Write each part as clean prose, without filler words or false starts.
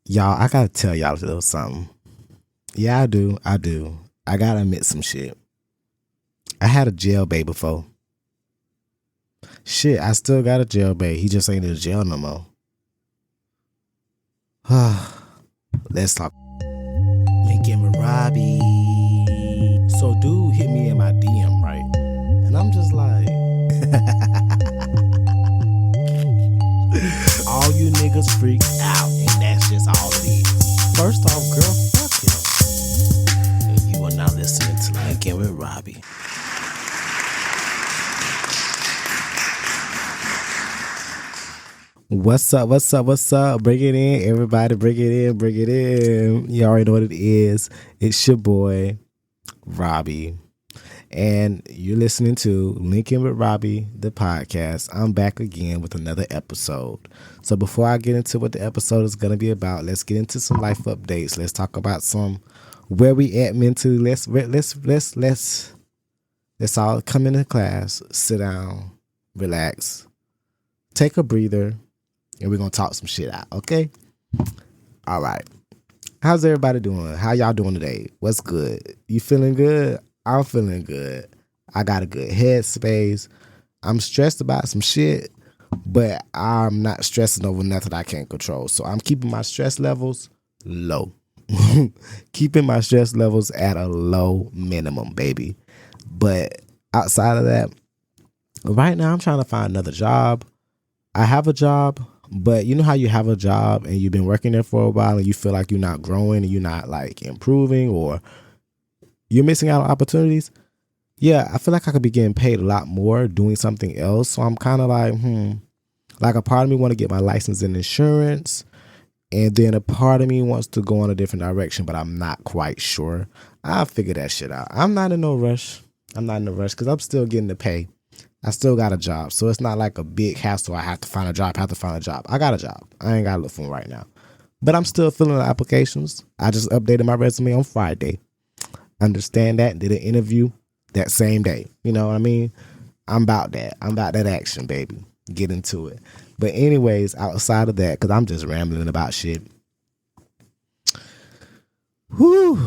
Y'all, I gotta tell y'all a little something. Yeah, I do. I gotta admit some shit. I had a jailbait before. Shit, I still got a jailbait. He just ain't in jail no more. Let's talk. Linkin with Robbie. So dude hit me in my DM, right? And I'm just like, all you niggas freak out, and that's just all it is. First off, girl, fuck him. And you are now listening to Linkin with Robbie. What's up? Bring it in, everybody. Bring it in. You already know what it is. It's your boy, Robbie. And you're listening to Linkin with Robbie, the podcast. I'm back again with another episode. So before I get into what the episode is going to be about, let's get into some life updates. Let's talk about some where we at mentally. Let's all come into class, sit down, relax, take a breather, and we're going to talk some shit out, okay? All right. How's everybody doing? How y'all doing today? What's good? You feeling good? I'm feeling good. I got a good headspace. I'm stressed about some shit, but I'm not stressing over nothing I can't control. So I'm keeping my stress levels low. Keeping my stress levels at a low minimum, baby. But outside of that, right now I'm trying to find another job. I have a job, but you know how you have a job and you've been working there for a while and you feel like you're not growing and you're not like improving or you're missing out on opportunities? Yeah, I feel like I could be getting paid a lot more doing something else. So I'm kind of like, like a part of me want to get my license in insurance, and then a part of me wants to go in a different direction, but I'm not quite sure. I'll figure that shit out. I'm not in no rush. Because I'm still getting the pay. I still got a job. So it's not like a big hassle. I have to find a job. I got a job. I ain't got to look for one right now. But I'm still filling the applications. I just updated my resume on Friday. Understand that. Did an interview that same day. You know what I mean? I'm about that. I'm about that action, baby. Get into it. But anyways, outside of that, because I'm just rambling about shit. Whew.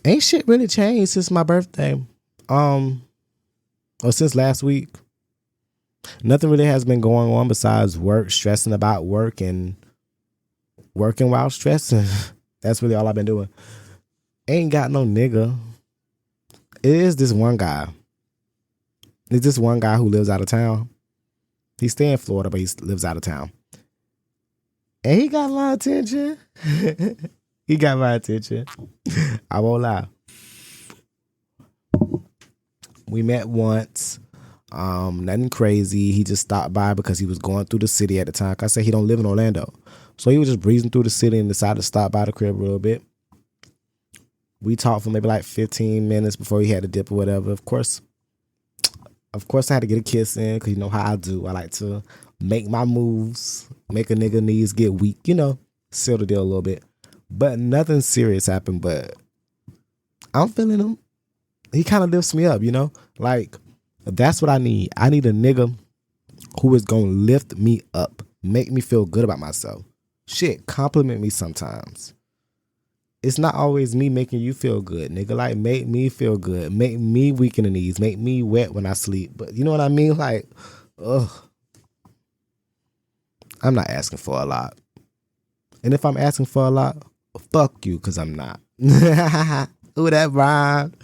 Ain't shit really changed since my birthday. Or since last week. Nothing really has been going on besides work, stressing about work, and working while stressing. That's really all I've been doing. Ain't got no nigga. It is this one guy. It's this one guy who lives out of town. He stay in Florida, but he lives out of town. And he got my attention. He got my attention. I won't lie. We met once. Nothing crazy. He just stopped by because he was going through the city at the time. Like I said, he don't live in Orlando. So he was just breezing through the city and decided to stop by the crib a little bit. We talked for maybe like 15 minutes before he had to dip or whatever. Of course, I had to get a kiss in because you know how I do. I like to make my moves, make a nigga knees get weak, seal the deal a little bit. But nothing serious happened, but I'm feeling him. He kind of lifts me up, Like, that's what I need. I need a nigga who is going to lift me up, make me feel good about myself. Shit, compliment me sometimes. It's not always me making you feel good, nigga. Like, make me feel good. Make me weak in the knees. Make me wet when I sleep. But you know what I mean? Like, ugh. I'm not asking for a lot. And if I'm asking for a lot, fuck you, because I'm not. Ooh, that rhyme.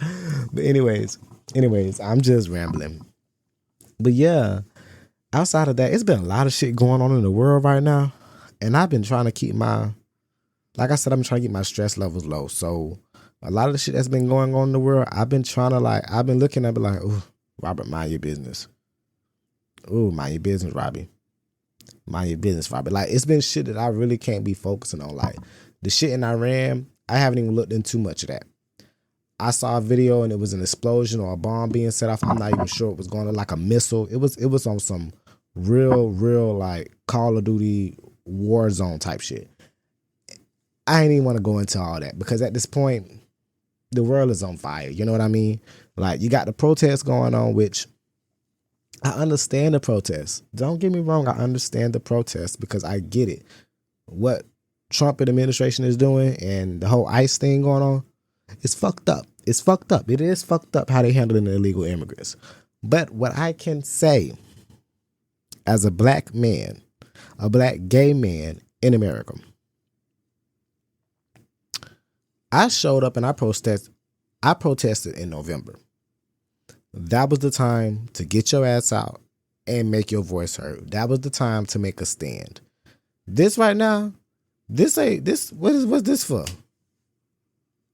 But anyways, I'm just rambling. But yeah, outside of that, it's been a lot of shit going on in the world right now. And I've been trying to keep like I said, I've been trying to keep my stress levels low. So a lot of the shit that's been going on in the world, I've been trying to I've been looking at it like, ooh, Robert, mind your business. Ooh, mind your business, Robbie. Mind your business, Robbie. Like, it's been shit that I really can't be focusing on. Like, the shit in Iran, I haven't even looked into much of that. I saw a video and it was an explosion or a bomb being set off. I'm not even sure it was going on, like a missile. It was on some real like Call of Duty war zone type shit. I ain't even want to go into all that because at this point, the world is on fire. You know what I mean? Like, you got the protests going on, which I understand the protests. Don't get me wrong. I understand the protests because I get it. What Trump administration is doing and the whole ICE thing going on, it's fucked up. It's fucked up. It is fucked up how they handling the illegal immigrants. But what I can say as a black man, a black gay man in America, I showed up and I protested in November. That was the time to get your ass out and make your voice heard. That was the time to make a stand. This right now, what's this for?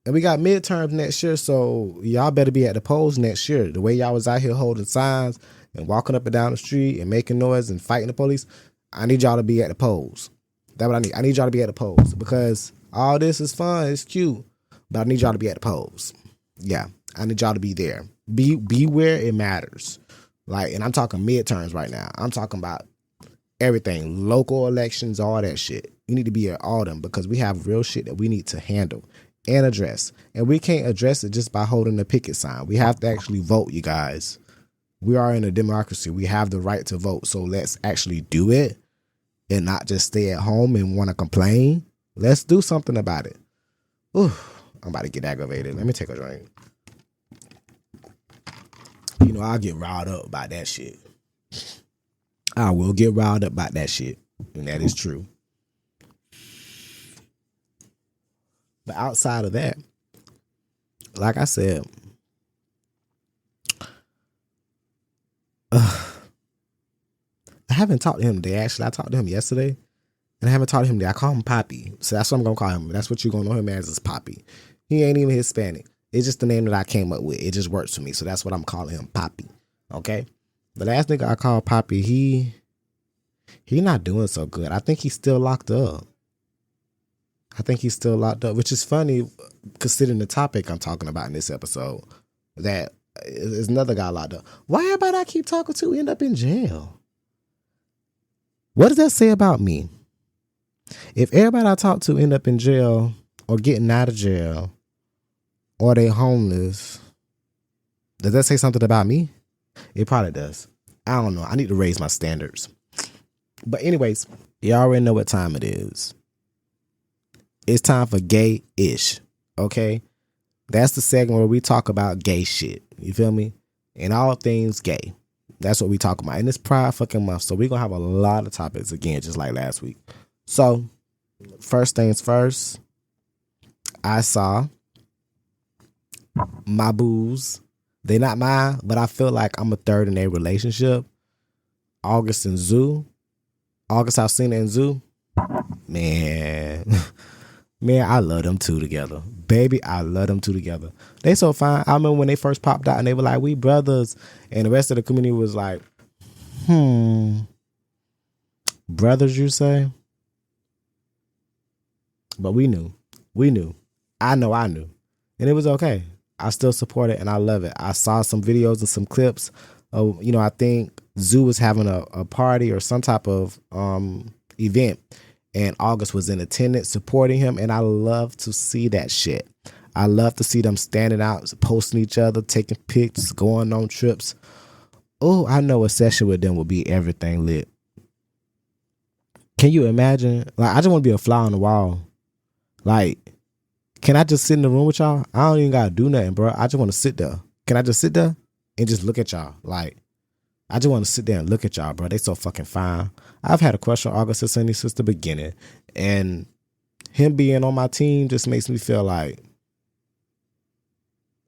And we got midterms next year, so y'all better be at the polls next year. The way y'all was out here holding signs and walking up and down the street and making noise and fighting the police, I need y'all to be at the polls. That's what I need. I need y'all to be at the polls because all this is fun, it's cute, but I need y'all to be at the polls. Yeah, I need y'all to be there. Be where it matters. Like, and I'm talking midterms right now. I'm talking about everything, local elections, all that shit. You need to be at all of them because we have real shit that we need to handle and address. And we can't address it just by holding a picket sign. We have to actually vote, you guys. We are in a democracy. We have the right to vote. So let's actually do it and not just stay at home and want to complain. Let's do something about it. Ooh, I'm about to get aggravated. Let me take a drink. You know, I'll get riled up about that shit. I will get riled up about that shit. And that is true. But outside of that, like I said, I haven't talked to him today. Actually, I talked to him yesterday. And I haven't talked to him today. I call him Poppy. So that's what I'm going to call him. That's what you're going to know him as is Poppy. He ain't even Hispanic. It's just the name that I came up with. It just works for me. So that's what I'm calling him, Poppy. Okay? The last nigga I called Poppy, he not doing so good. I think he's still locked up. Which is funny considering the topic I'm talking about in this episode. That is another guy locked up. Why everybody I keep talking to end up in jail? What does that say about me? If everybody I talk to end up in jail or getting out of jail or they homeless, does that say something about me? It probably does. I don't know. I need to raise my standards. But anyways, you already know what time it is. It's time for gay-ish, okay? That's the segment where we talk about gay shit. You feel me? And all things gay. That's what we talk about. And it's Pride fucking month, so we're going to have a lot of topics again, just like last week. So, first things first, I saw my boos. They're not mine, but I feel like I'm a third in their relationship. August and Zoo. August Alsina and Zoo. Man, I love them two together. Baby, I love them two together. They so fine. I remember when they first popped out and they were like, we brothers. And the rest of the community was like, brothers, you say? But we knew. I knew. And it was okay. I still support it and I love it. I saw some videos and some clips of, I think Zoo was having a party or some type of event. And August was in attendance supporting him. And I love to see that shit. I love to see them standing out, posting each other, taking pics, going on trips. Oh, I know a session with them will be everything lit. Can you imagine? Like, I just want to be a fly on the wall. Like, can I just sit in the room with y'all? I don't even got to do nothing, bro. I just want to sit there. Can I just sit there and just look at y'all? Like, I just want to sit there and look at y'all, bro. They so fucking fine. I've had a crush on August Alsina since the beginning. And him being on my team just makes me feel like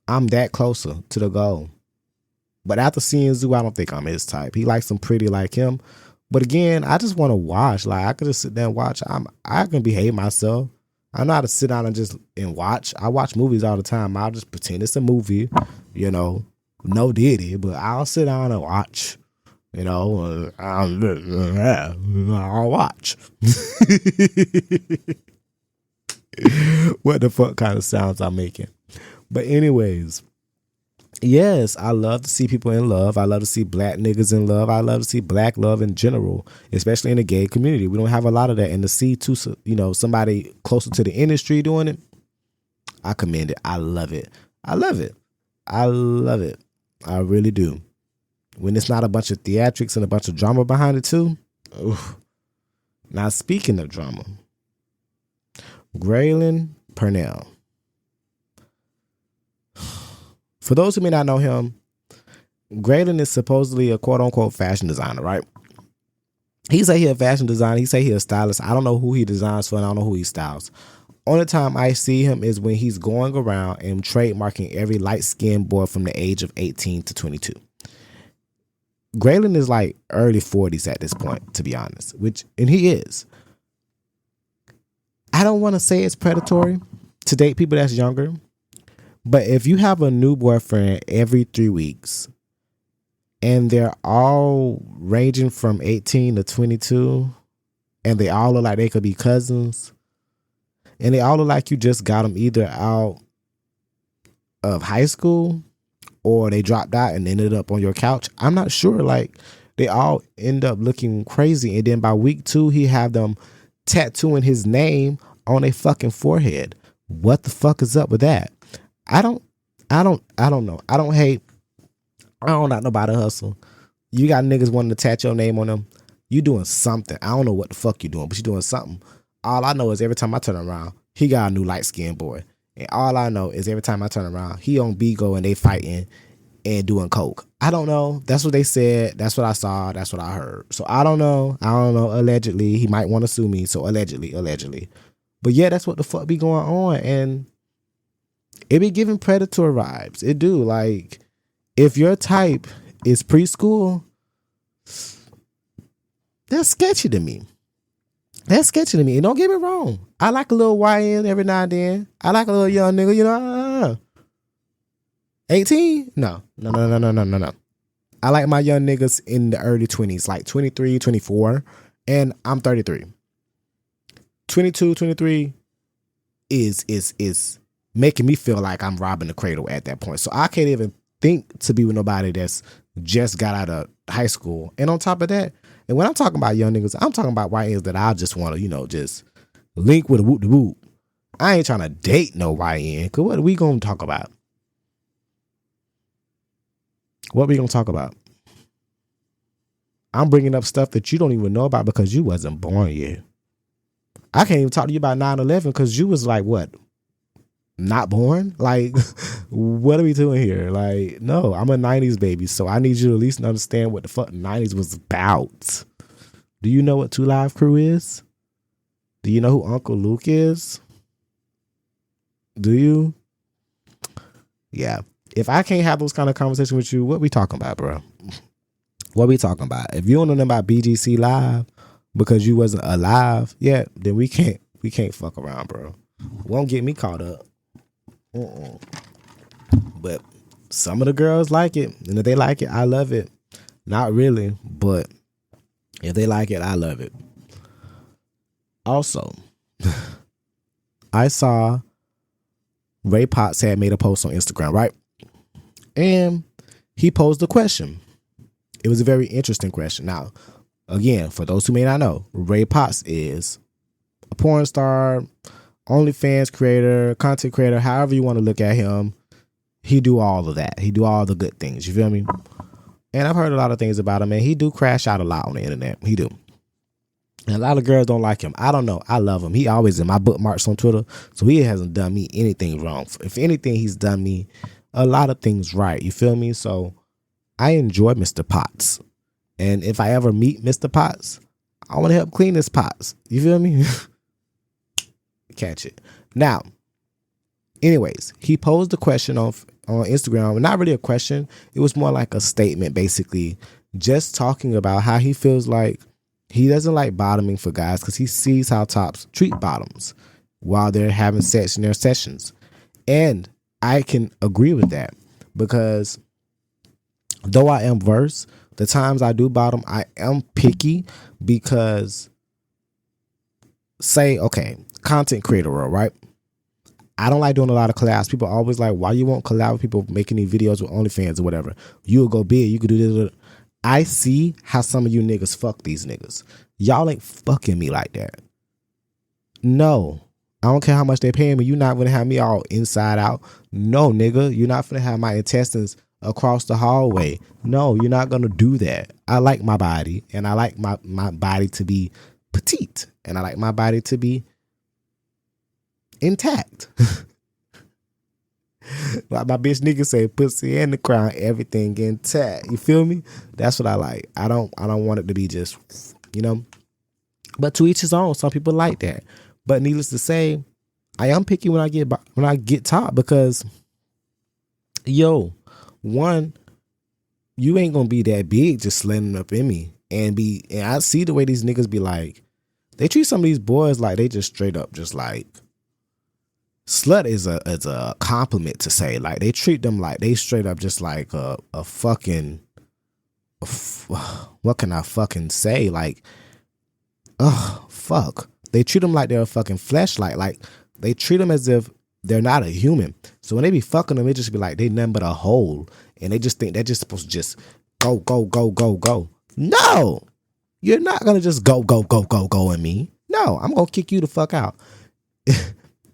I'm that closer to the goal. But after seeing Zoo, I don't think I'm his type. He likes them pretty like him. But again, I just want to watch. Like, I could just sit there and watch. I can behave myself. I know how to sit down and just watch. I watch movies all the time. I'll just pretend it's a movie, no Diddy, but I'll sit down and watch. I'll watch. What the fuck kind of sounds I'm making? But anyways, yes, I love to see people in love. I love to see black niggas in love. I love to see black love in general, especially in the gay community. We don't have a lot of that. And to see somebody closer to the industry doing it, I commend it. I love it. I love it. I really do. When it's not a bunch of theatrics and a bunch of drama behind it too. Oof. Now, speaking of drama, Graylin Purnell. For those who may not know him, Graylin is supposedly a quote-unquote fashion designer, right? He say he a fashion designer. He say he a stylist. I don't know who he designs for, and I don't know who he styles. Only time I see him is when he's going around and trademarking every light-skinned boy from the age of 18 to 22. Graylin is like early 40s at this point, to be honest, and he is. I don't want to say it's predatory to date people that's younger, but if you have a new boyfriend every 3 weeks and they're all ranging from 18 to 22 and they all look like they could be cousins and they all look like you just got them either out of high school or they dropped out and ended up on your couch, I'm not sure. Like, they all end up looking crazy. And then by week 2, he have them tattooing his name on a fucking forehead. What the fuck is up with that? I don't know. I don't hate. I don't know nobody hustle. You got niggas wanting to tattoo your name on them. You doing something. I don't know what the fuck you doing, but you doing something. All I know is every time I turn around, he got a new light-skinned boy. And all I know is every time I turn around, he on Bigo and they fighting and doing coke. I don't know. That's what they said. That's what I saw. That's what I heard. So I don't know. Allegedly, he might want to sue me. So allegedly. But yeah, that's what the fuck be going on. And it be giving predatory vibes. It do. Like, if your type is preschool, that's sketchy to me. And don't get me wrong. I like a little YN every now and then. I like a little young nigga, you know. 18? No. I like my young niggas in the early 20s, like 23, 24, and I'm 33. 22, 23 is making me feel like I'm robbing the cradle at that point. So I can't even think to be with nobody that's just got out of high school. And on top of that, and when I'm talking about young niggas, I'm talking about YNs that I just want to, just link with a whoop de whoop. I ain't trying to date no YN. Because what are we going to talk about? What we going to talk about? I'm bringing up stuff that you don't even know about because you wasn't born yet. I can't even talk to you about 9/11 because you was like, what? Not born? Like, what are we doing here? Like, no, I'm a 90s baby, so I need you to at least understand what the fuck 90s was about. Do you know what 2 Live Crew is? Do you know who Uncle Luke is? Do you? Yeah. If I can't have those kind of conversations with you, what we talking about, bro? What we talking about? If you don't know nothing about BGC Live because you wasn't alive yet, then we can't fuck around, bro. Won't get me caught up. But some of the girls like it, and if they like it, I love it. Not really, but if they like it, I love it. Also, I saw Ray Potts had made a post on Instagram, right? And he posed a question. It was a very interesting question. Now, again, for those who may not know, Ray Potts is a porn star, OnlyFans creator, content creator, however you want to look at him. He do all of that. He do all the good things. You feel me? And I've heard a lot of things about him, and he do crash out a lot on the internet. He do. And a lot of girls don't like him. I don't know. I love him. He always in my bookmarks on Twitter, so he hasn't done me anything wrong. If anything, he's done me a lot of things right. You feel me? So I enjoy Mr. Potts. And if I ever meet Mr. Potts, I want to help clean his pots. You feel me? Catch it. Now, anyways, he posed a question on Instagram. Not really a question. It was more like a statement, basically, just talking about how he feels like he doesn't like bottoming for guys because he sees how tops treat bottoms while they're having sex in their sessions. And I can agree with that because though I am versed, the times I do bottom, I am picky because say, okay, content creator role, right? I don't like doing a lot of collabs. People are always like, why you won't collab with people making these videos with OnlyFans or whatever? You'll go big. You could do this. I see how some of you niggas fuck these niggas. Y'all ain't fucking me like that. No. I don't care how much they paying me. You're not going to have me all inside out. No, nigga. You're not going to have my intestines across the hallway. No, you're not going to do that. I like my body, and I like my body to be petite, and I like my body to be intact. Like my bitch nigga say, pussy and the crown, everything intact. You feel me? That's what I like. I don't want it to be just, But to each his own. Some people like that. But needless to say, I am picky when I get top because, one, you ain't gonna be that big just slamming up in me and I see the way these niggas be like, they treat some of these boys like they just straight up just like. Slut is a compliment to say. Like they treat them like they straight up just like a fucking. What can I fucking say? Like, fuck. They treat them like they're a fucking fleshlight. Like they treat them as if they're not a human. So when they be fucking them, it just be like they nothing but a hole, and they just think they're just supposed to just go go go go go. No, you're not gonna just go go go go go in me. No, I'm gonna kick you the fuck out.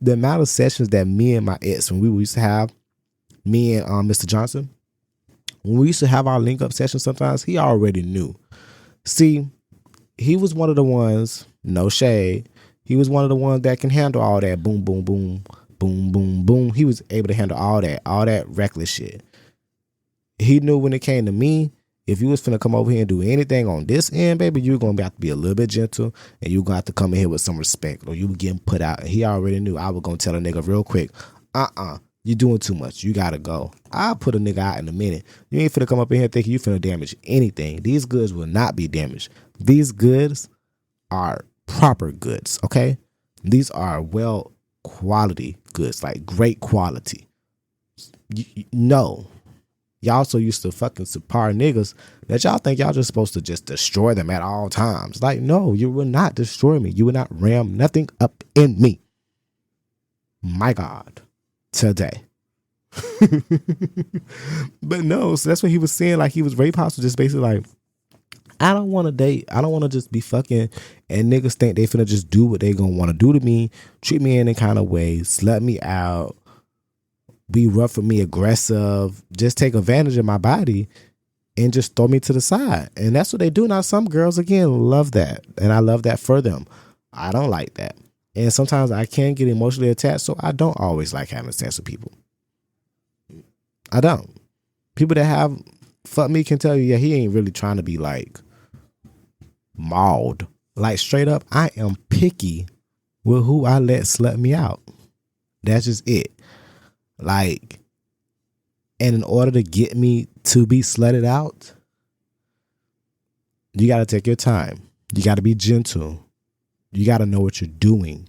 The amount of sessions that me and my ex, when we used to have, me and Mr. Johnson, when we used to have our link up sessions sometimes, he already knew. See, he was one of the ones, no shade, he was one of the ones that can handle all that boom, boom, boom, boom, boom, boom. He was able to handle all that reckless shit. He knew when it came to me, if you was finna come over here and do anything on this end, baby, you're going to have to be a little bit gentle and you're going to have to come in here with some respect or you getting put out. And he already knew I was going to tell a nigga real quick, you're doing too much. You got to go. I'll put a nigga out in a minute. You ain't finna come up in here thinking you finna damage anything. These goods will not be damaged. These goods are proper goods, okay? These are well quality goods, like great quality. No. Y'all so used to fucking subpar niggas that y'all think y'all just supposed to just destroy them at all times. Like, no, you will not destroy me. You will not ram nothing up in me. My God, today. But no, so that's what he was saying. Like, he was rape hostile, just basically like, I don't want to date. I don't want to just be fucking and niggas think they finna just do what they gonna want to do to me, treat me in any kind of way, slut me out, be rough with me, aggressive, just take advantage of my body and just throw me to the side. And that's what they do. Now, some girls, again, love that. And I love that for them. I don't like that. And sometimes I can get emotionally attached, so I don't always like having sex with people. I don't. People that have fucked me can tell you, yeah, he ain't really trying to be like mauled. Like straight up, I am picky with who I let slut me out. That's just it. Like, and in order to get me to be slutted out, you got to take your time. You got to be gentle. You got to know what you're doing.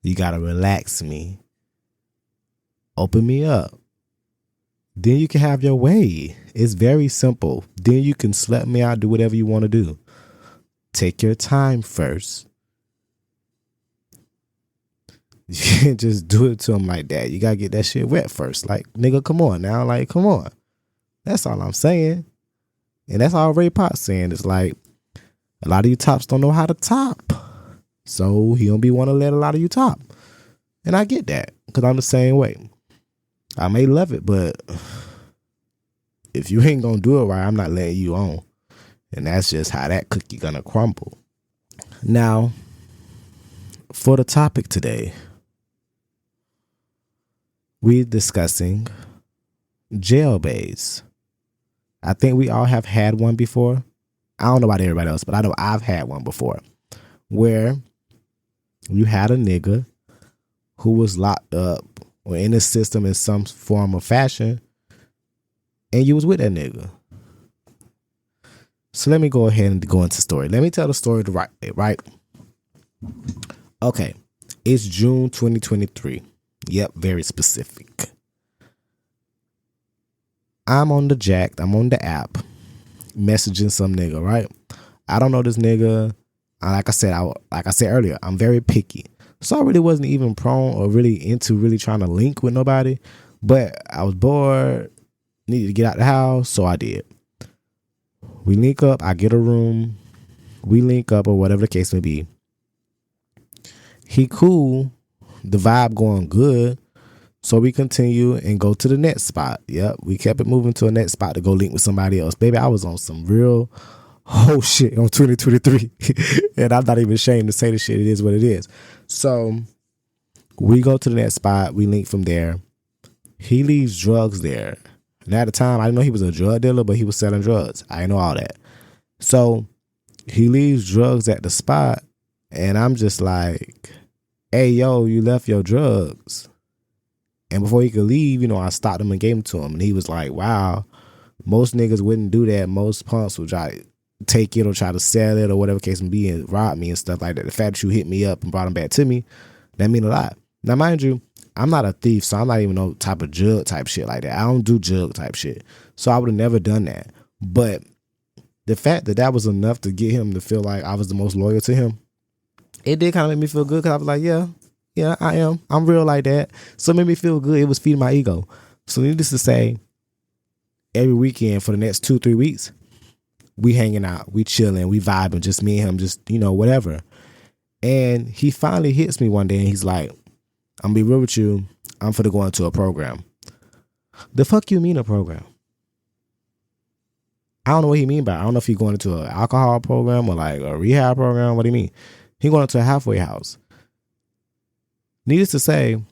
You got to relax me. Open me up. Then you can have your way. It's very simple. Then you can slut me out, do whatever you want to do. Take your time first. You can't just do it to him like that. You gotta get that shit wet first. Like, nigga, come on now. Like, come on. That's all I'm saying. And that's all Ray Pot's saying. It's like, a lot of you tops don't know how to top. So he don't be want to let a lot of you top. And I get that. Because I'm the same way. I may love it, but if you ain't gonna do it right, I'm not letting you on. And that's just how that cookie gonna crumble. Now, for the topic today, we're discussing jailbaits. I think we all have had one before. I don't know about everybody else, but I know I've had one before where you had a nigga who was locked up or in the system in some form or fashion, and you was with that nigga. So let me go ahead and go into the story. Let me tell the story the right way, right? Okay, it's June 2023. Yep, very specific. I'm on the app, messaging some nigga, right? I don't know this nigga. Like I said earlier, I'm very picky. So I really wasn't even prone or really into really trying to link with nobody. But I was bored, needed to get out the house, so I did. We link up, I get a room, we link up or whatever the case may be. He cool, the vibe going good, so we continue and go to the next spot. Yep, we kept it moving to a next spot to go link with somebody else. Baby, I was on some real shit on 2023, and I'm not even ashamed to say the shit. It is what it is. So We go to the next spot. We link from there. He leaves drugs there. And at the time, I didn't know he was a drug dealer, but he was selling drugs. I didn't know all that. So he leaves drugs at the spot. And I'm just like, hey, yo, you left your drugs. And before he could leave, I stopped him and gave them to him. And he was like, wow, most niggas wouldn't do that. Most punks would try to take it or try to sell it or whatever case may be and rob me and stuff like that. The fact that you hit me up and brought them back to me, that mean a lot. Now, mind you, I'm not a thief, so I'm not even no type of jug type shit like that. I don't do jug type shit. So I would have never done that. But the fact that that was enough to get him to feel like I was the most loyal to him, it did kind of make me feel good because I was like, yeah, I am. I'm real like that. So it made me feel good. It was feeding my ego. So needless to say, every weekend for the next 2-3 weeks, we hanging out, we chilling, we vibing, just me and him, just, whatever. And he finally hits me one day and he's like, I'm gonna be real with you, I'm finna go into a program. The fuck you mean a program? I don't know what he mean by it. I don't know if he going into an alcohol program or like a rehab program. What do you mean? He going into a halfway house. Needless to say,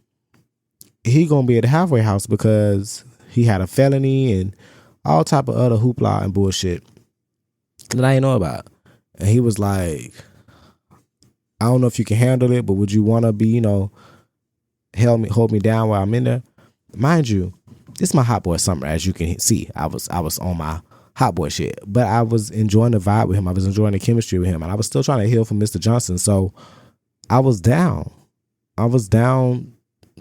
he gonna be at the halfway house because he had a felony and all type of other hoopla and bullshit that I didn't know about. And he was like, I don't know if you can handle it, but would you want to be, hold me down while I'm in there? Mind you, it's my hot boy summer, as you can see. I was on my hot boy shit, but I was enjoying the vibe with him. I was enjoying the chemistry with him, and I was still trying to heal from Mr. Johnson. So I was down. I was down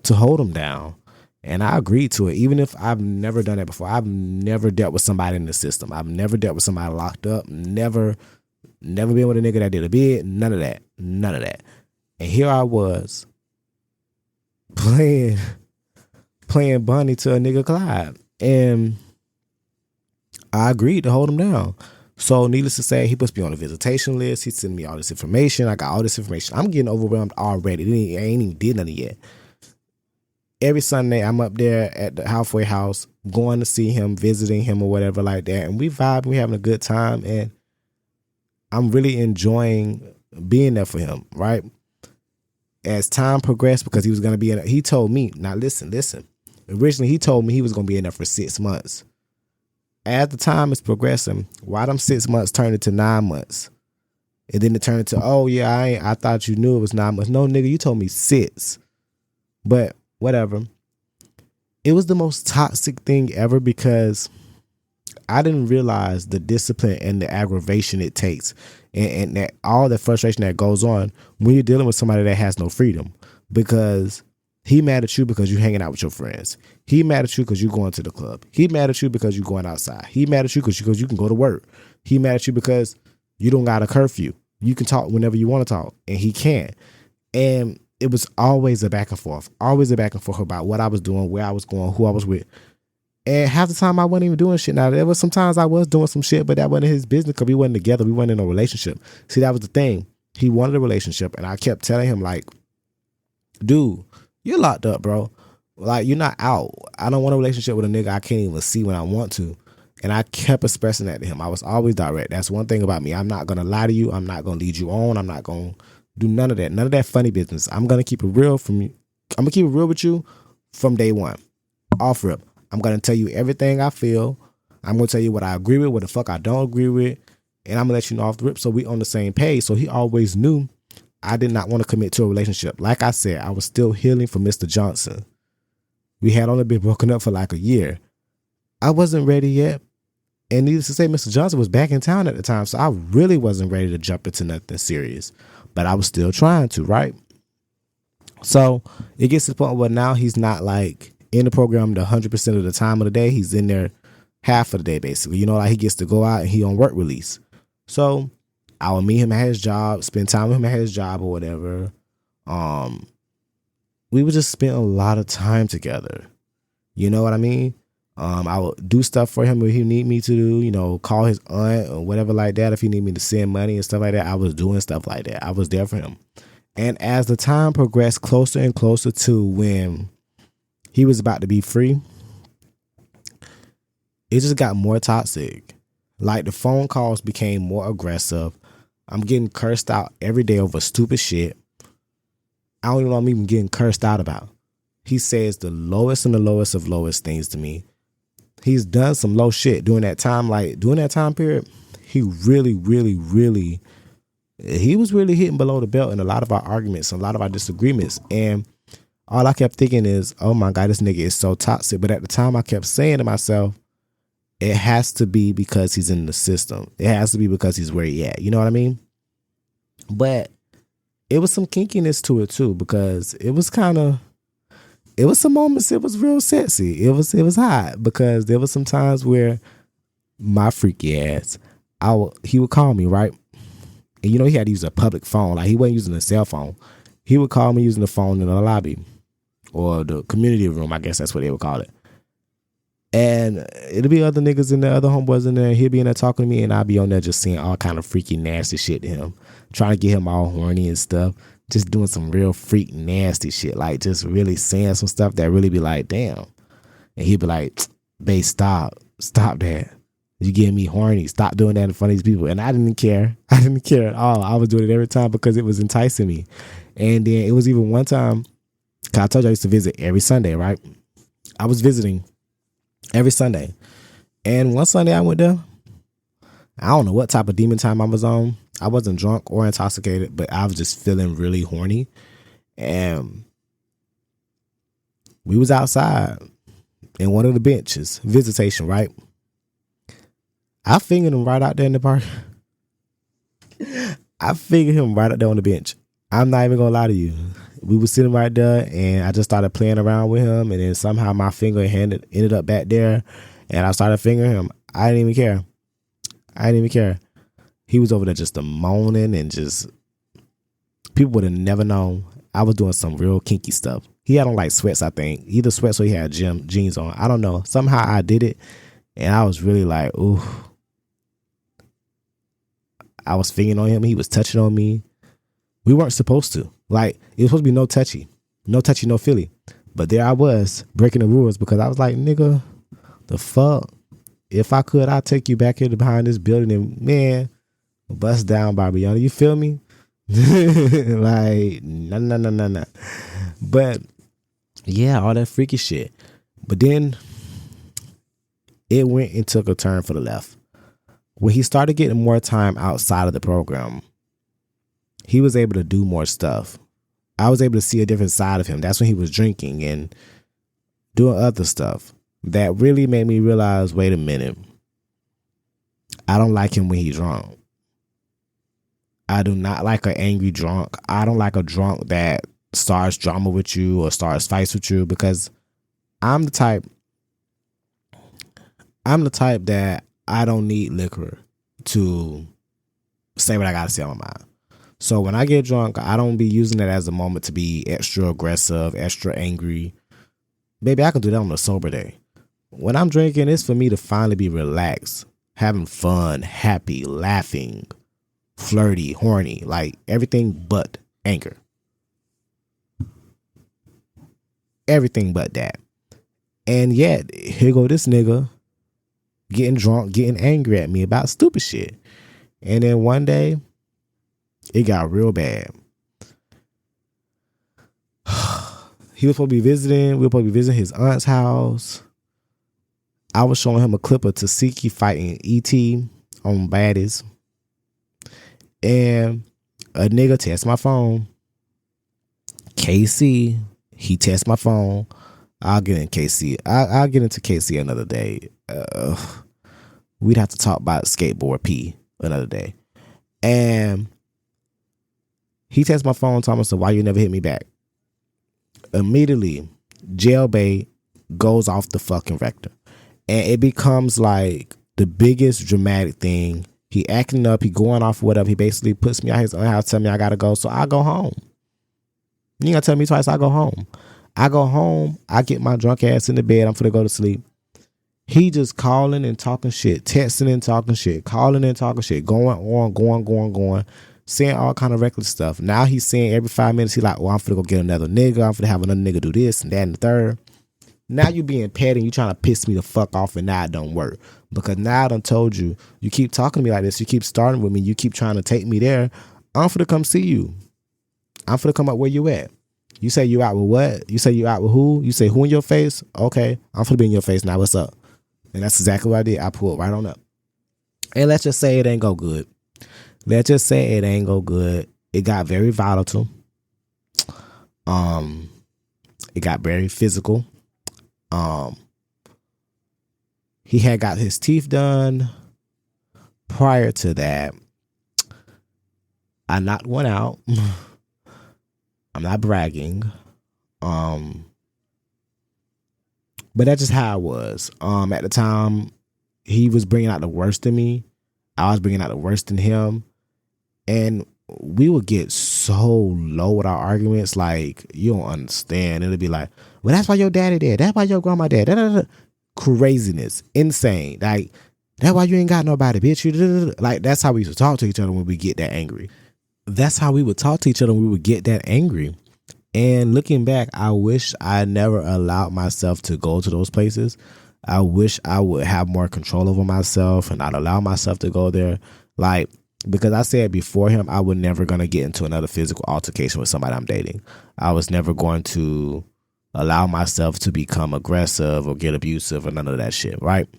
to hold him down, and I agreed to it, even if I've never done that before. I've never dealt with somebody in the system. I've never dealt with somebody locked up. Never been with a nigga that did a bid. None of that. And here I was playing Bunny to a nigga Clyde, and I agreed to hold him down. So needless to say, he puts me on a visitation list. He's sending me all this information. I got all this information. I'm getting overwhelmed already. I ain't even did nothing yet. Every Sunday, I'm up there at the halfway house, going to see him, visiting him or whatever like that. And we vibe, we having a good time. And I'm really enjoying being there for him, right? As time progressed, because he was going to be in, he told me, now listen. Originally, he told me he was going to be in there for 6 months. As the time is progressing, why them 6 months turned into 9 months? And then it turned into, oh yeah, I thought you knew it was 9 months. No, nigga, you told me 6. But whatever. It was the most toxic thing ever because I didn't realize the discipline and the aggravation it takes and that all the frustration that goes on when you're dealing with somebody that has no freedom, because he mad at you because you're hanging out with your friends. He mad at you because you're going to the club. He mad at you because you're going outside. He mad at you because you can go to work. He mad at you because you don't got a curfew. You can talk whenever you want to talk, and he can't. And it was always a back and forth about what I was doing, where I was going, who I was with. And half the time I wasn't even doing shit. Now, there was sometimes I was doing some shit, but that wasn't his business because we wasn't together. We wasn't in a relationship. See, that was the thing. He wanted a relationship, and I kept telling him, like, dude, you're locked up, bro. Like, you're not out. I don't want a relationship with a nigga I can't even see when I want to. And I kept expressing that to him. I was always direct. That's one thing about me. I'm not going to lie to you. I'm not going to lead you on. I'm not going to do none of that. None of that funny business. I'm going to keep it real from you. I'm going to keep it real with you from day one. Off rip. I'm going to tell you everything I feel. I'm going to tell you what I agree with, what the fuck I don't agree with. And I'm going to let you know off the rip so we on the same page. So he always knew I did not want to commit to a relationship. Like I said, I was still healing from Mr. Johnson. We had only been broken up for like a year. I wasn't ready yet. And needless to say, Mr. Johnson was back in town at the time. So I really wasn't ready to jump into nothing serious. But I was still trying to, right? So it gets to the point where now he's not like in the program the 100% of the time of the day. He's in there half of the day, basically. You know, like he gets to go out and he on work release. So I would meet him at his job, spend time with him at his job or whatever. We would just spend a lot of time together. You know what I mean? I would do stuff for him if he need me to do, you know, call his aunt or whatever like that. If he need me to send money and stuff like that, I was doing stuff like that. I was there for him. And as the time progressed closer and closer to when he was about to be free, it just got more toxic. Like the phone calls became more aggressive. I'm getting cursed out every day over stupid shit. I don't even know I'm even getting cursed out about. He says the lowest and the lowest of lowest things to me. He's done some low shit during that time. Like, during that time period, he really, really, really, he was really hitting below the belt in a lot of our arguments, a lot of our disagreements. And all I kept thinking is, oh my God, this nigga is so toxic. But at the time, I kept saying to myself, it has to be because he's in the system. It has to be because he's where he at. You know what I mean? But it was some kinkiness to it too, because it was some moments it was real sexy. It was hot, because there was some times where my freaky ass, he would call me, right? And he had to use a public phone. Like, he wasn't using a cell phone. He would call me using the phone in the lobby or the community room. I guess that's what they would call it. And it'll be other niggas in there, other homeboys in there. He'll be in there talking to me, and I'll be on there just saying all kind of freaky, nasty shit to him, trying to get him all horny and stuff. Just doing some real freak, nasty shit, like just really saying some stuff that really be like, damn. And he'd be like, babe, stop that. You getting me horny. Stop doing that in front of these people. And I didn't care. I didn't care at all. I was doing it every time because it was enticing me. And then it was even one time, cause I told you I used to visit every Sunday, right? I was visiting every Sunday. And one Sunday I went there. I don't know what type of demon time I was on. I wasn't drunk or intoxicated, but I was just feeling really horny. And we was outside in one of the benches, visitation, right? I fingered him right out there in the park. I fingered him right out there on the bench. I'm not even gonna lie to you. We were sitting right there, and I just started playing around with him, and then somehow my finger ended up back there, and I started fingering him. I didn't even care. He was over there just moaning, and just, people would have never known. I was doing some real kinky stuff. He had on like sweats, I think. Either sweats or he had jeans on. I don't know. Somehow I did it, and I was really like, ooh. I was fingering on him. He was touching on me. We weren't supposed to. Like, it was supposed to be no touchy, no feely. But there I was, breaking the rules, because I was like, nigga, the fuck? If I could, I'd take you back here behind this building and, man, bust down, Barbiana. You feel me? Like, no. But, yeah, all that freaky shit. But then it went and took a turn for the left. When he started getting more time outside of the program, he was able to do more stuff. I was able to see a different side of him. That's when he was drinking and doing other stuff. That really made me realize, wait a minute. I don't like him when he's drunk. I do not like an angry drunk. I don't like a drunk that starts drama with you or starts fights with you, because I'm the type that I don't need liquor to say what I gotta say on my mind. So when I get drunk, I don't be using it as a moment to be extra aggressive, extra angry. Baby, I can do that on a sober day. When I'm drinking, it's for me to finally be relaxed, having fun, happy, laughing, flirty, horny, like everything but anger. Everything but that. And yet, here go this nigga getting drunk, getting angry at me about stupid shit. And then one day, it got real bad. He was supposed to be visiting. We were supposed to be visiting his aunt's house. I was showing him a clip of Tasiki fighting E.T. on Baddies. And a nigga texted my phone. KC, he texted my phone. I'll get into KC another day. We'd have to talk about skateboard P another day. And he texted my phone, telling me, so why you never hit me back? Immediately, jailbait goes off the fucking rector. And it becomes like the biggest dramatic thing. He acting up, he going off whatever. He basically puts me out his own house, tell me I gotta go. So I go home. You ain't gotta tell me twice, I go home. I get my drunk ass in the bed, I'm finna go to sleep. He just calling and talking shit, texting and talking shit, calling and talking shit, going on, saying all kind of reckless stuff. Now he's saying every 5 minutes, he like, oh, I'm finna go get another nigga. I'm finna have another nigga do this and that and the third. Now you being petty and you trying to piss me the fuck off, and now it don't work. Because now I done told you, you keep talking to me like this, you keep starting with me, you keep trying to take me there, I'm finna come see you. I'm finna come up where you at. You say you out with what? You say you out with who? You say who in your face? Okay, I'm finna be in your face now. What's up? And that's exactly what I did. I pulled right on up. And let's just say it ain't go good. Let's just say it ain't go good. It got very volatile. It got very physical. He had got his teeth done. Prior to that, I knocked one out. I'm not bragging. But that's just how it was. At the time, he was bringing out the worst in me. I was bringing out the worst in him. And we would get so low with our arguments, like, you don't understand. It'll be like, well, that's why your daddy did. That's why your grandma did. Da-da-da-da. Craziness. Insane. Like, that's why you ain't got nobody, bitch. Like, that's how we used to talk to each other when we get that angry. That's how we would talk to each other when we would get that angry. And looking back, I wish I never allowed myself to go to those places. I wish I would have more control over myself and not allow myself to go there. Like, because I said before him, I was never going to get into another physical altercation with somebody I'm dating. I was never going to allow myself to become aggressive or get abusive or none of that shit, right?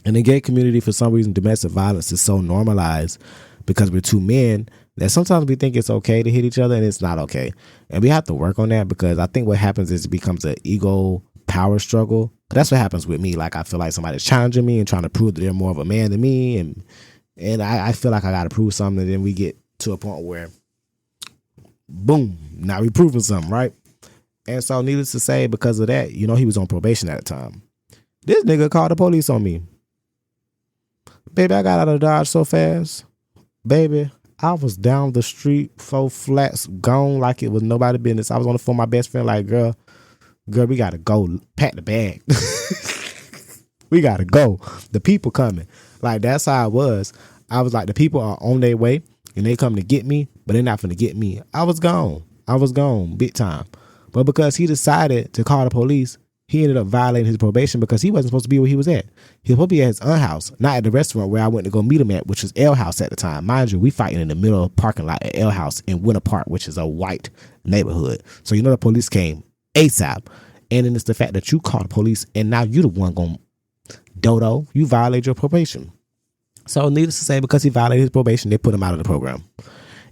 In the gay community, for some reason, domestic violence is so normalized because we're two men that sometimes we think it's okay to hit each other and it's not okay. And we have to work on that, because I think what happens is it becomes an ego power struggle. But that's what happens with me. Like, I feel like somebody's challenging me and trying to prove that they're more of a man than me. And I feel like I got to prove something. And then we get to a point where, boom, now we proving something, right? And so needless to say, because of that, he was on probation at the time. This nigga called the police on me. Baby, I got out of Dodge so fast. Baby, I was down the street, 4 flats, gone like it was nobody business. I was on the phone with my best friend like, girl, we got to go. Pack the bag. We got to go. The people coming. Like, that's how it was. I was like, the people are on their way and they come to get me, but they're not finna get me. I was gone. Big time. But because he decided to call the police, he ended up violating his probation because he wasn't supposed to be where he was at. He was supposed to be at his aunt's house, not at the restaurant where I went to go meet him at, which was L House at the time. Mind you, we fighting in the middle of the parking lot at L House in Winter Park, which is a white neighborhood. So the police came ASAP. And then it's the fact that you called the police and now you the one going, dodo, you violate your probation. So needless to say, because he violated his probation, they put him out of the program.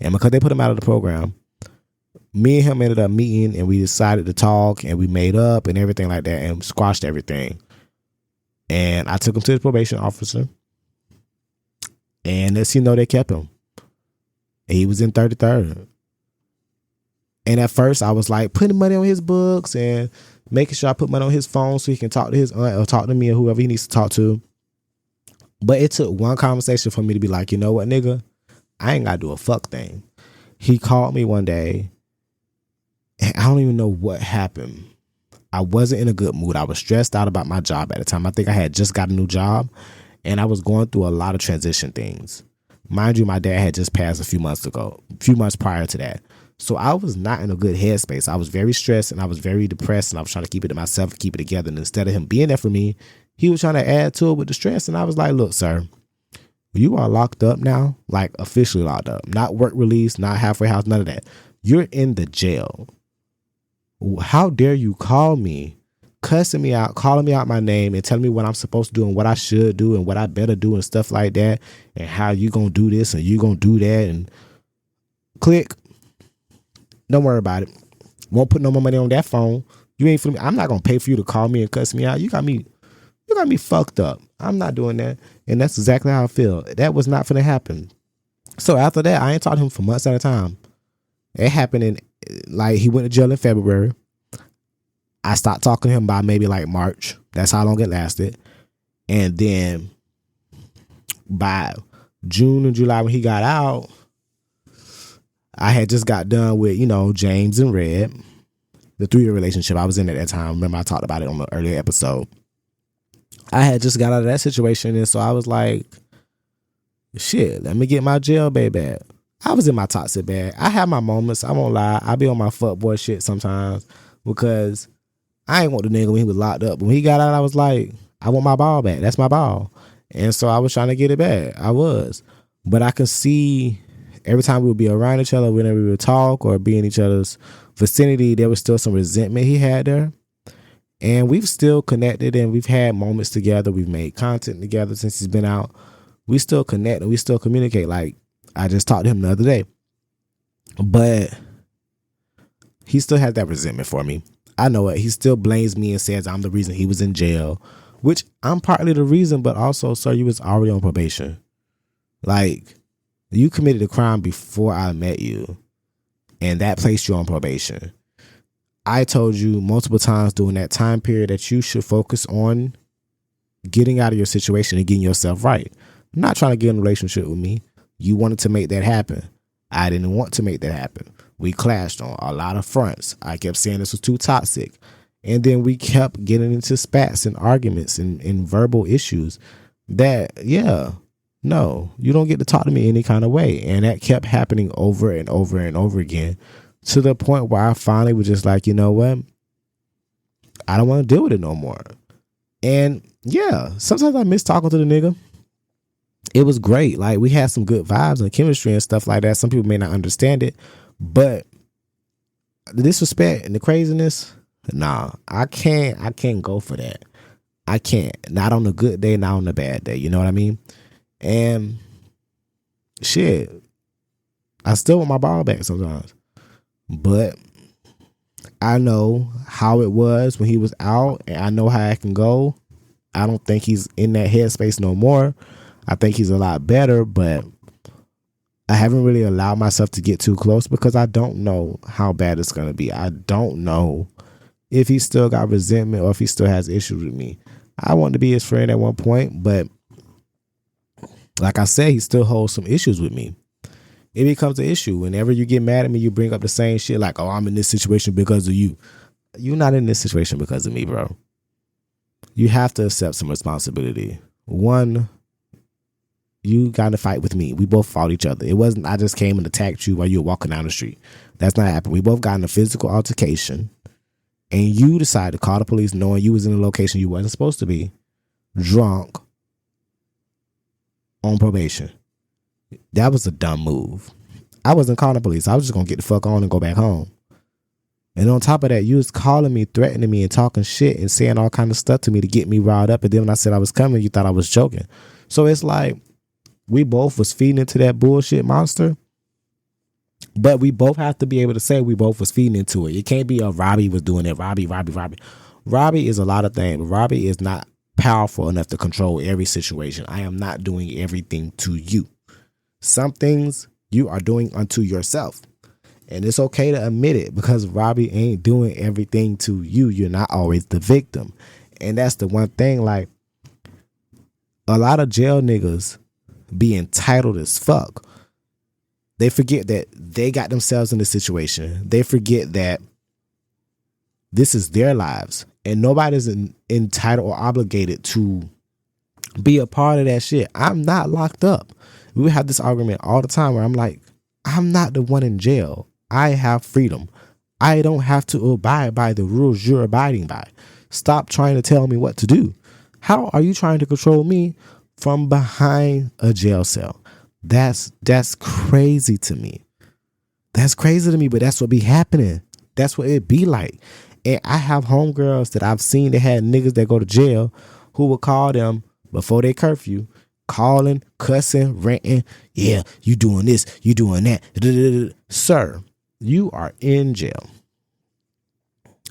And because they put him out of the program, me and him ended up meeting and we decided to talk and we made up and everything like that and squashed everything. And I took him to his probation officer. And next thing you know, they kept him. And he was in 33rd. And at first I was like putting money on his books and making sure I put money on his phone so he can talk to his aunt or talk to me or whoever he needs to talk to. But it took one conversation for me to be like, you know what, nigga? I ain't got to do a fuck thing. He called me one day. And I don't even know what happened. I wasn't in a good mood. I was stressed out about my job at the time. I think I had just got a new job and I was going through a lot of transition things. Mind you, my dad had just passed a few months prior to that. So I was not in a good headspace. I was very stressed and I was very depressed and I was trying to keep it to myself and keep it together. And instead of him being there for me, he was trying to add to it with the stress. And I was like, look, sir, you are locked up now, like officially locked up, not work release, not halfway house, none of that. You're in the jail. How dare you call me, cussing me out, calling me out my name and telling me what I'm supposed to do and what I should do and what I better do and stuff like that. And how you going to do this and you going to do that and click. Don't worry about it. Won't put no more money on that phone. You ain't for me. I'm not going to pay for you to call me and cuss me out. You got me fucked up. I'm not doing that. And that's exactly how I feel. That was not going to happen. So after that, I ain't talked to him for months at a time. It happened in, like, he went to jail in February. I stopped talking to him by maybe like March. That's how long it lasted. And then by June and July when he got out, I had just got done with, James and Red, the 3-year relationship I was in at that time. Remember I talked about it on the earlier episode. I had just got out of that situation. And so I was like, shit, let me get my jail bag back. I was in my toxic bag. I have my moments. I won't lie. I be on my fuckboy shit sometimes because I ain't want the nigga when he was locked up. But when he got out, I was like, I want my ball back. That's my ball. And so I was trying to get it back. I was. But I could see every time we would be around each other, whenever we would talk or be in each other's vicinity, there was still some resentment he had there. And we've still connected and we've had moments together. We've made content together since he's been out. We still connect and we still communicate. Like, I just talked to him the other day. But he still has that resentment for me. I know it. He still blames me and says I'm the reason he was in jail, which I'm partly the reason, but also, sir, you was already on probation. Like, you committed a crime before I met you, and that placed you on probation. I told you multiple times during that time period that you should focus on getting out of your situation and getting yourself right. I'm not trying to get in a relationship with me. You wanted to make that happen. I didn't want to make that happen. We clashed on a lot of fronts. I kept saying this was too toxic. And then we kept getting into spats and arguments and verbal issues that, no, you don't get to talk to me any kind of way. And that kept happening over and over and over again, to the point where I finally was just like, you know what? I don't want to deal with it no more. And yeah, sometimes I miss talking to the nigga. It was great. Like, we had some good vibes and chemistry and stuff like that. Some people may not understand it, but the disrespect and the craziness, nah, I can't go for that. I can't. Not on a good day, not on a bad day. You know what I mean? And shit, I still want my ball back sometimes. But I know how it was when he was out, and I know how it can go. I don't think he's in that headspace no more. I think he's a lot better, but I haven't really allowed myself to get too close because I don't know how bad it's going to be. I don't know if he still got resentment or if he still has issues with me. I wanted to be his friend at one point, but like I said, he still holds some issues with me. It becomes an issue. Whenever you get mad at me, you bring up the same shit like, oh, I'm in this situation because of you. You're not in this situation because of me, bro. You have to accept some responsibility. One, you got in a fight with me. We both fought each other. It wasn't I just came and attacked you while you were walking down the street. That's not happening. We both got in a physical altercation, and you decided to call the police knowing you was in a location you wasn't supposed to be, drunk, on probation. That was a dumb move. I wasn't calling the police. I was just going to get the fuck on and go back home. And on top of that, you was calling me, threatening me, and talking shit and saying all kind of stuff to me to get me riled up. And then when I said I was coming, you thought I was joking. So it's like, we both was feeding into that bullshit monster, but we both have to be able to say we both was feeding into it. It can't be a Robbie was doing it. Robbie. Robbie is a lot of things. Robbie is not powerful enough to control every situation. I am not doing everything to you. Some things you are doing unto yourself. And it's okay to admit it because Robbie ain't doing everything to you. You're not always the victim. And that's the one thing, like, a lot of jail niggas be entitled as fuck. They forget that they got themselves in this situation. They forget that this is their lives and nobody's entitled or obligated to be a part of that shit. I'm not locked up. We have this argument all the time where I'm like, I'm not the one in jail. I have freedom. I don't have to abide by the rules you're abiding by. Stop trying to tell me what to do. How are you trying to control me from behind a jail cell? That's crazy to me. That's crazy to me, but that's what be happening. That's what it be like. And I have homegirls that I've seen that had niggas that go to jail who will call them before they curfew, calling, cussing, ranting. Yeah, you doing this, you doing that. Sir, you are in jail.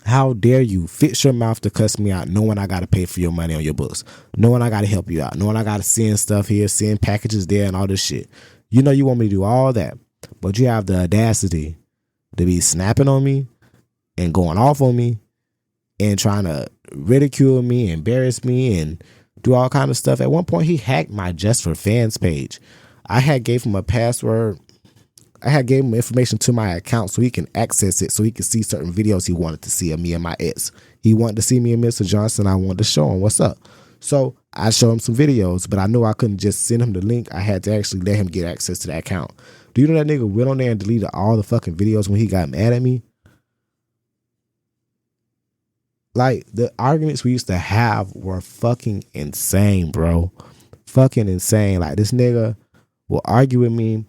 How dare you fix your mouth to cuss me out knowing I got to pay for your money on your books, knowing I got to help you out, knowing I got to send stuff here, send packages there and all this shit. You know you want me to do all that, but you have the audacity to be snapping on me and going off on me and trying to ridicule me, embarrass me, and do all kind of stuff. At one point, he hacked my Just for Fans page. I had gave him a password. I had gave him information to my account so he can access it, so he can see certain videos he wanted to see of me and my ex. He wanted to see me and Mr. Johnson. I wanted to show him what's up. So I showed him some videos, but I knew I couldn't just send him the link. I had to actually let him get access to that account. Do you know that nigga went on there and deleted all the fucking videos when he got mad at me? Like, the arguments we used to have were fucking insane, bro. Fucking insane. Like, this nigga will argue with me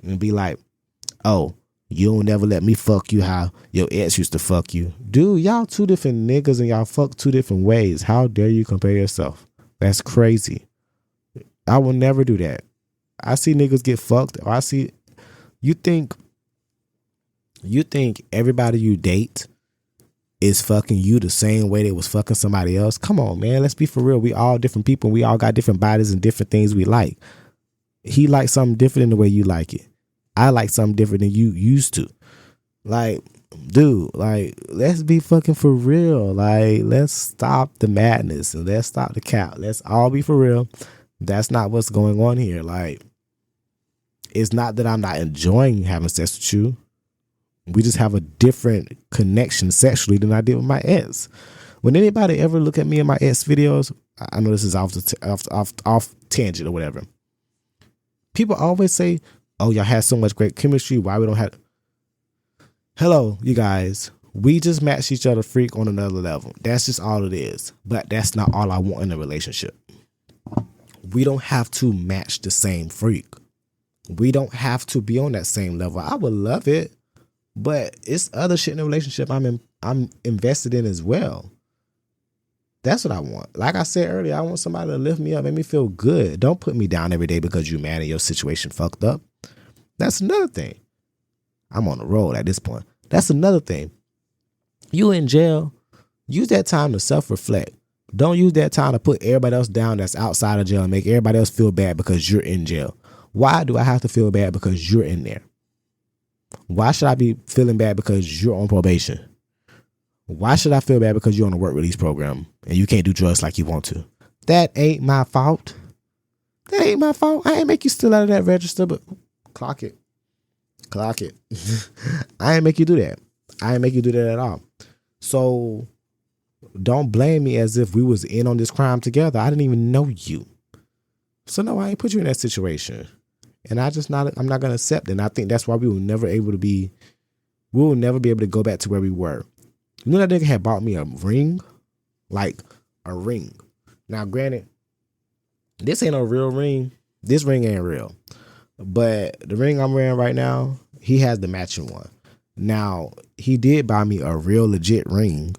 and be like, oh, You don't never let me fuck you how your ex used to fuck you. Dude, y'all two different niggas and y'all fuck two different ways. How dare you compare yourself? That's crazy. I will never do that. I see niggas get fucked. Or I see you think everybody you date is fucking you the same way they was fucking somebody else. Come on, man. Let's be for real. We all different people. We all got different bodies and different things we like. He likes something different than the way you like it. I like something different than you used to. Like, dude, like, let's be fucking for real. Like, let's stop the madness and let's stop the cap. Let's all be for real. That's not what's going on here. Like, it's not that I'm not enjoying having sex with you. We just have a different connection sexually than I did with my ex. When anybody ever look at me in my ex videos, I know this is off tangent or whatever. People always say, oh, y'all had so much great chemistry. Why we don't have... Hello, you guys. We just match each other freak on another level. That's just all it is. But that's not all I want in a relationship. We don't have to match the same freak. We don't have to be on that same level. I would love it. But it's other shit in the relationship I'm invested in as well. That's what I want. Like I said earlier, I want somebody to lift me up, make me feel good. Don't put me down every day because you're mad and your situation fucked up. That's another thing. I'm on the road at this point. That's another thing. You in jail, use that time to self-reflect. Don't use that time to put everybody else down that's outside of jail and make everybody else feel bad because you're in jail. Why do I have to feel bad because you're in there? Why should I be feeling bad because you're on probation? Why should I feel bad because you're on a work release program and you can't do drugs like you want to? That ain't my fault. That ain't my fault. I ain't make you steal out of that register, but clock it. Clock it. I ain't make you do that. I ain't make you do that at all. So don't blame me as if we was in on this crime together. I didn't even know you. So no, I ain't put you in that situation. And I'm not going to accept it. And I think that's why we will never be able to go back to where we were. You know that nigga had bought me a ring? Like a ring. Now, granted, this ain't a real ring. This ring ain't real. But the ring I'm wearing right now, he has the matching one. Now, he did buy me a real legit ring.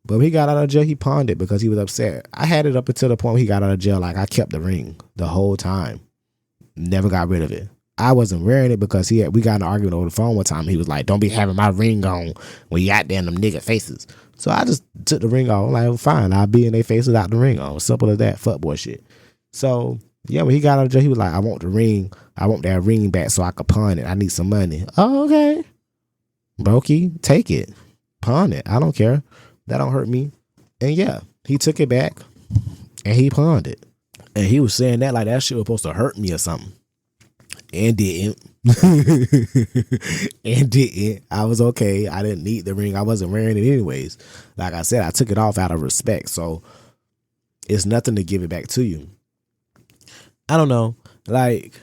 But when he got out of jail, he pawned it because he was upset. I had it up until the point when he got out of jail. Like, I kept the ring the whole time. Never got rid of it. I wasn't wearing it because we got in an argument over the phone one time. He was like, don't be having my ring on when you out there in them nigga faces. So I just took the ring off. I'm like, well, fine, I'll be in their faces without the ring on. Simple as that. Fuck boy shit. So, yeah, when he got out of jail, he was like, I want the ring. I want that ring back so I could pawn it. I need some money. Oh, okay. Brokey, take it. Pawn it. I don't care. That don't hurt me. And yeah, he took it back and he pawned it. And he was saying that like that shit was supposed to hurt me or something. And didn't. And didn't. I was okay. I didn't need the ring. I wasn't wearing it anyways. Like I said, I took it off out of respect. So it's nothing to give it back to you. I don't know. Like,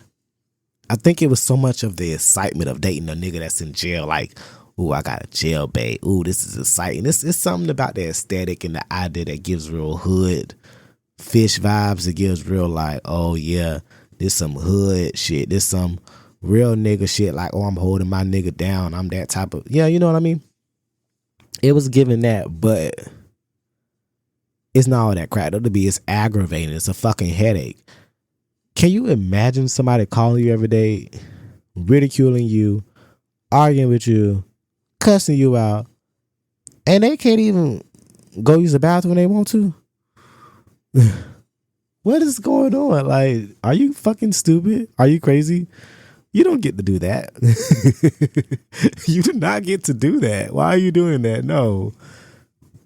I think it was so much of the excitement of dating a nigga that's in jail. Like, ooh, I got a jail babe. Ooh, this is exciting. It's something about the aesthetic and the idea that gives real hood fish vibes. It gives real like, oh yeah, this some hood shit. This some real nigga shit. Like, oh, I'm holding my nigga down. I'm that type of, yeah, you know what I mean? It was giving that, but it's not all that crap. It's aggravating. It's a fucking headache. Can you imagine somebody calling you every day, ridiculing you, arguing with you, cussing you out, and they can't even go use the bathroom when they want to? What is going on? Like, are you fucking stupid? Are you crazy? You don't get to do that. You do not get to do that. Why are you doing that? No.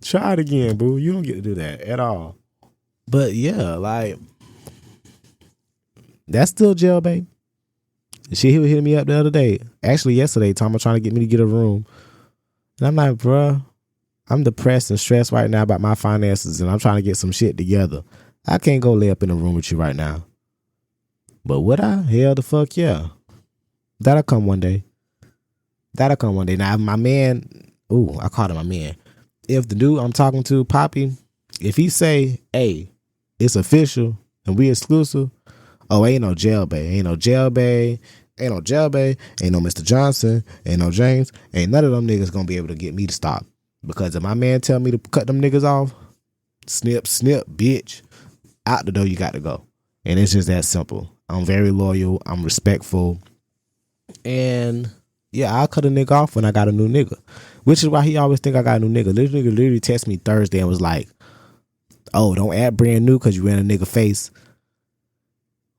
Try it again, boo. You don't get to do that at all. But yeah, like, that's still jail, babe. She hit me up the other day. Actually, yesterday, talking about trying to get me to get a room. And I'm like, bruh, I'm depressed and stressed right now about my finances, and I'm trying to get some shit together. I can't go lay up in a room with you right now. But would I? Hell the fuck yeah. That'll come one day. That'll come one day. Now, my man, ooh, I called him my man. If the dude I'm talking to, Poppy, if he say, hey, it's official and we exclusive, oh, ain't no jail bae. Ain't no jail bae. Ain't no Jelbe, ain't no Mr. Johnson, ain't no James, ain't none of them niggas gonna be able to get me to stop. Because if my man tell me to cut them niggas off, snip, snip, bitch, out the door you got to go. And it's just that simple. I'm very loyal. I'm respectful. And yeah, I'll cut a nigga off when I got a new nigga. Which is why he always think I got a new nigga. This nigga literally texted me Thursday and was like, oh, don't add brand new because you ran a nigga face.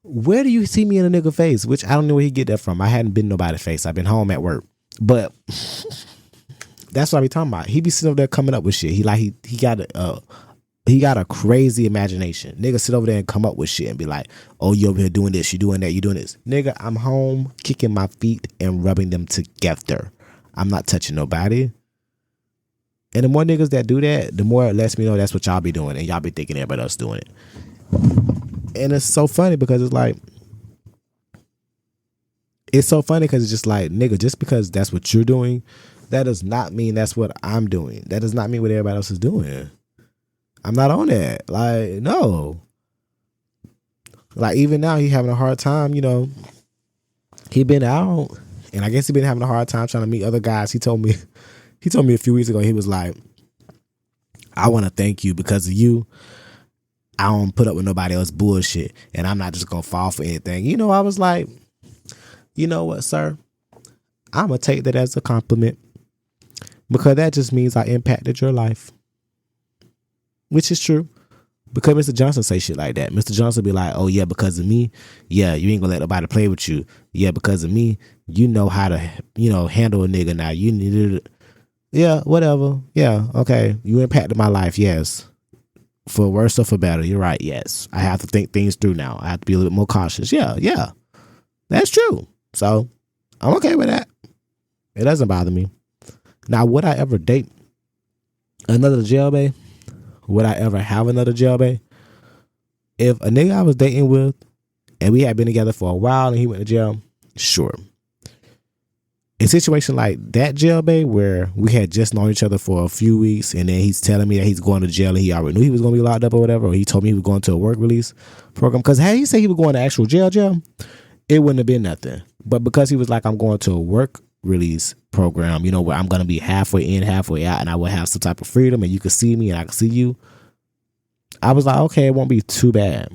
Where do you see me in a nigga face? Which I don't know where he get that from. I hadn't been nobody's face. I've been home at work. But that's what I be talking about. He be sitting over there coming up with shit. He got a crazy imagination. Nigga sit over there and come up with shit and be like, oh, you over here doing this, you doing that, you doing this. Nigga, I'm home kicking my feet and rubbing them together. I'm not touching nobody. And the more niggas that do that, the more it lets me know that's what y'all be doing. And y'all be thinking everybody else doing it. And it's so funny because it's like, it's just like, nigga, just because that's what you're doing, that does not mean that's what I'm doing. That does not mean what everybody else is doing. I'm not on that. Like, no. Like, even now, he having a hard time, you know. He been out, and I guess he been having a hard time trying to meet other guys. He told me a few weeks ago, he was like, I want to thank you because of you. I don't put up with nobody else bullshit, and I'm not just going to fall for anything. You know, I was like, you know what, sir? I'm going to take that as a compliment because that just means I impacted your life. Which is true. Because Mr. Johnson say shit like that. Mr. Johnson be like, oh yeah, because of me, yeah, you ain't gonna let nobody play with you. Yeah, because of me, you know how to, you know, handle a nigga now. You need it. Yeah, whatever. Yeah, okay. You impacted my life, yes. For worse or for better, you're right, yes. I have to think things through now. I have to be a little bit more cautious. Yeah. That's true. So, I'm okay with that. It doesn't bother me. Now, would I ever date another jailbait? Would I ever have another jailbait? If a nigga I was dating with and we had been together for a while and he went to jail, sure. A situation like that jailbait where we had just known each other for a few weeks and then he's telling me that he's going to jail and he already knew he was going to be locked up or whatever, or he told me he was going to a work release program. Because had he said he was going to actual jail, it wouldn't have been nothing. But because he was like, I'm going to a work release program, you know, where I'm going to be halfway in, halfway out, and I will have some type of freedom and you can see me and I can see you, I was like, okay, it won't be too bad.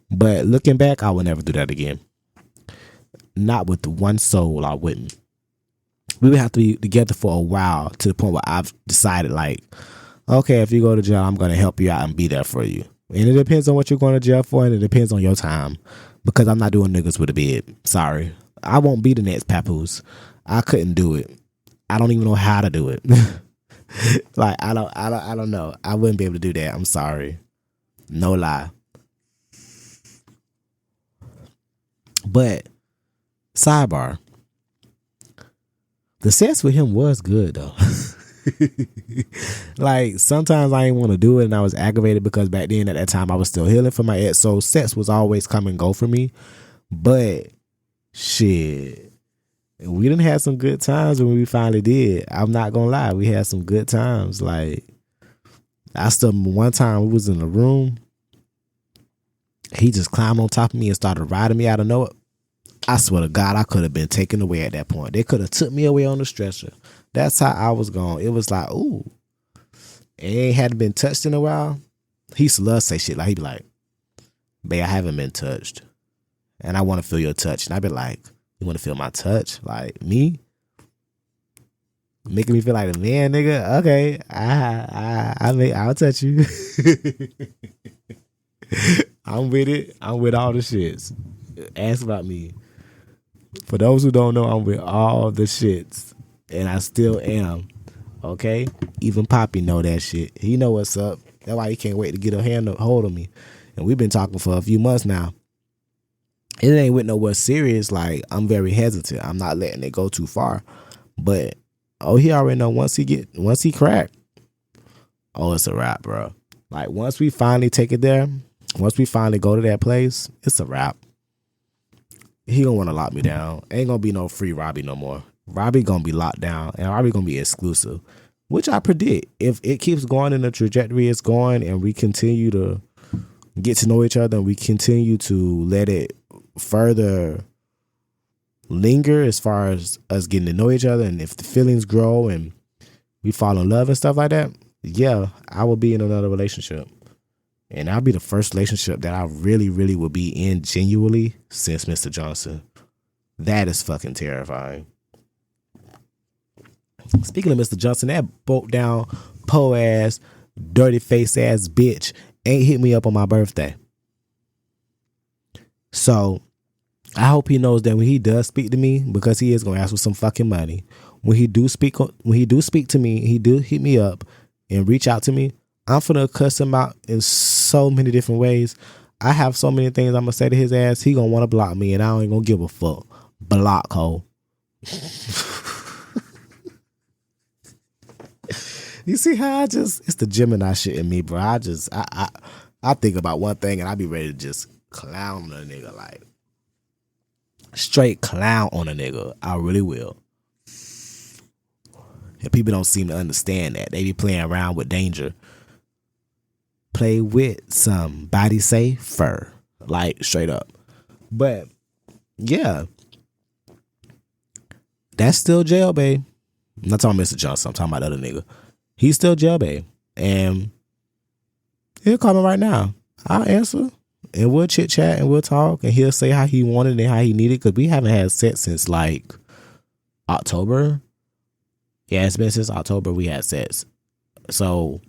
But looking back, I would never do that again. Not with the one soul, I wouldn't. We would have to be together for a while to the point where I've decided like, okay, if you go to jail, I'm going to help you out and be there for you. And it depends on what you're going to jail for, and it depends on your time, because I'm not doing niggas with a bed. Sorry. I won't be the next Papoose. I couldn't do it. I don't even know how to do it. Like, I don't know. I wouldn't be able to do that. I'm sorry. No lie. But, sidebar. The sex with him was good, though. Like, sometimes I didn't want to do it and I was aggravated because back then at that time I was still healing from my ex. So, sex was always come and go for me. But, shit. We done had some good times when we finally did. I'm not gonna lie. We had some good times. Like, I still, one time we was in the room. He just climbed on top of me and started riding me out of nowhere. I swear to God, I could have been taken away at that point. They could have took me away on the stretcher. That's how I was going. It was like, ooh. And hadn't been touched in a while. He used to love to say shit. Like, he'd be like, babe, I haven't been touched. And I want to feel your touch. And I'd be like, you want to feel my touch? Like, me? Making me feel like a man, nigga? Okay. I'll touch you. I'm with it. I'm with all the shits. Ask about me. For those who don't know, I'm with all the shits. And I still am. Okay? Even Poppy know that shit. He know what's up. That's why he can't wait to get a hold of me. And we've been talking for a few months now. It ain't with nowhere serious. Like, I'm very hesitant. I'm not letting it go too far. But, he already know once he crack, it's a wrap, bro. Like, once we finally take it there, once we finally go to that place, it's a wrap. He gonna want to lock me down. Ain't gonna be no free Robbie no more. Robbie gonna be locked down, and Robbie gonna be exclusive, which I predict. If it keeps going in the trajectory it's going, and we continue to get to know each other, and we continue to let it further linger as far as us getting to know each other, and if the feelings grow and we fall in love and stuff like that, yeah, I will be in another relationship. And that'll be the first relationship that I really, really will be in genuinely since Mr. Johnson. That is fucking terrifying. Speaking of Mr. Johnson, that broke down, po ass, dirty face ass bitch ain't hit me up on my birthday. So I hope he knows that when he does speak to me, because he is gonna ask for some fucking money. When he do speak to me, he do hit me up and reach out to me, I'm finna cuss him out in so many different ways. I have so many things I'm gonna say to his ass. He gonna want to block me, and I ain't gonna give a fuck. Block hoe. You see how it's the Gemini shit in me, bro. I think about one thing and I be ready to just clown on a nigga, like straight clown on a nigga. I really will. And people don't seem to understand that. They be playing around with danger. Play with somebody safer, like straight up. But yeah, that's still jail, babe. I'm not talking Mr. Johnson. I'm talking about the other nigga. He's still jail, babe. And he'll call me right now. I'll answer. And we'll chit chat and we'll talk. And he'll say how he wanted and how he needed. Because we haven't had sex since like October. Yeah, it's been since October we had sex. So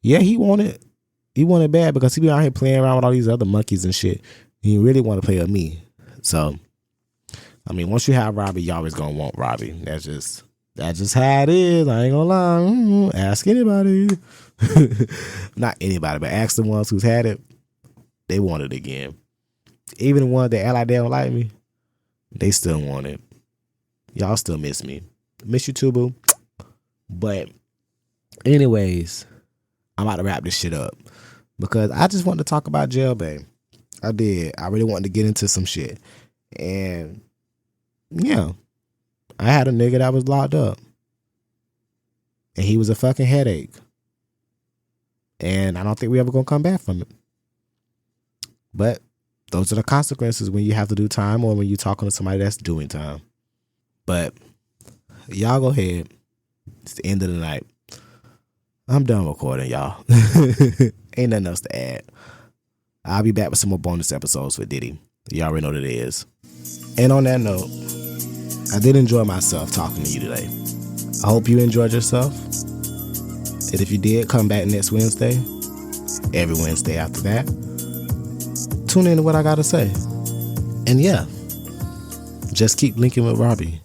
yeah, he wanted bad because he be out here playing around with all these other monkeys and shit. He really want to play with me. So I mean, once you have Robbie, you always gonna want Robbie. That's just how it is. I ain't gonna lie. Ask anybody. Not anybody, but ask the ones who's had it. They want it again. Even the ones that act like they don't like me, they still want it. Y'all still miss me. Miss you too, boo. But anyways, I'm about to wrap this shit up because I just wanted to talk about jail, babe. I did. I really wanted to get into some shit. And yeah, I had a nigga that was locked up. And he was a fucking headache. And I don't think we ever gonna come back from it. But those are the consequences when you have to do time or when you're talking to somebody that's doing time. But y'all go ahead. It's the end of the night. I'm done recording, y'all. Ain't nothing else to add. I'll be back with some more bonus episodes with Diddy. You already know what it is. And on that note, I did enjoy myself talking to you today. I hope you enjoyed yourself. And if you did, come back next Wednesday. Every Wednesday after that. Tune in to what I gotta say. And yeah, just keep linking with Robbie.